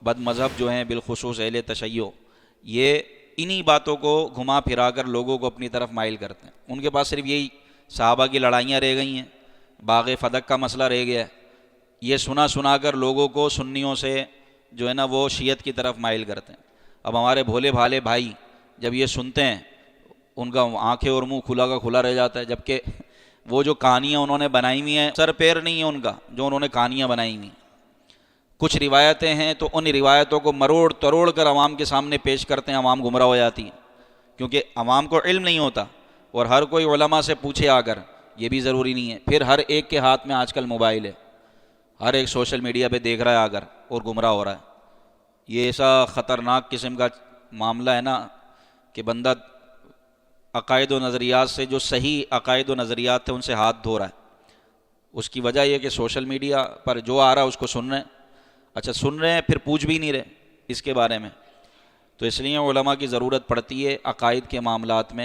بد مذہب جو ہیں بالخصوص اہل تشیع، یہ انہی باتوں کو گھما پھرا کر لوگوں کو اپنی طرف مائل کرتے ہیں۔ ان کے پاس صرف یہی صحابہ کی لڑائیاں رہ گئی ہیں، باغ فدق کا مسئلہ رہ گیا ہے، یہ سنا سنا کر لوگوں کو سنیوں سے جو ہے نا وہ شیعت کی طرف مائل کرتے ہیں۔ اب ہمارے بھولے بھالے بھائی جب یہ سنتے ہیں ان کا آنکھیں اور منہ کھلا کا کھلا رہ جاتا ہے، جبکہ وہ جو کہانیاں انہوں نے بنائی ہوئی ہیں سر پیر نہیں ہے ان کا، جو انہوں نے کہانیاں بنائی ہوئی ہیں۔ کچھ روایتیں ہیں تو ان روایتوں کو مروڑ تروڑ کر عوام کے سامنے پیش کرتے ہیں، عوام گمراہ ہو جاتی ہے، کیونکہ عوام کو علم نہیں ہوتا، اور ہر کوئی علماء سے پوچھے آ کر یہ بھی ضروری نہیں ہے۔ پھر ہر ایک کے ہاتھ میں آج کل موبائل ہے، ہر ایک سوشل میڈیا پہ دیکھ رہا ہے آ کر اور گمراہ ہو رہا ہے۔ یہ ایسا خطرناک قسم کا معاملہ ہے نا کہ بندہ عقائد و نظریات سے، جو صحیح عقائد و نظریات تھے ان سے ہاتھ دھو رہا ہے۔ اس کی وجہ یہ کہ سوشل میڈیا پر جو آ رہا ہے اس کو سن رہے ہیں، اچھا سن رہے ہیں پھر پوچھ بھی نہیں رہے اس کے بارے میں۔ تو اس لیے علماء کی ضرورت پڑتی ہے عقائد کے معاملات میں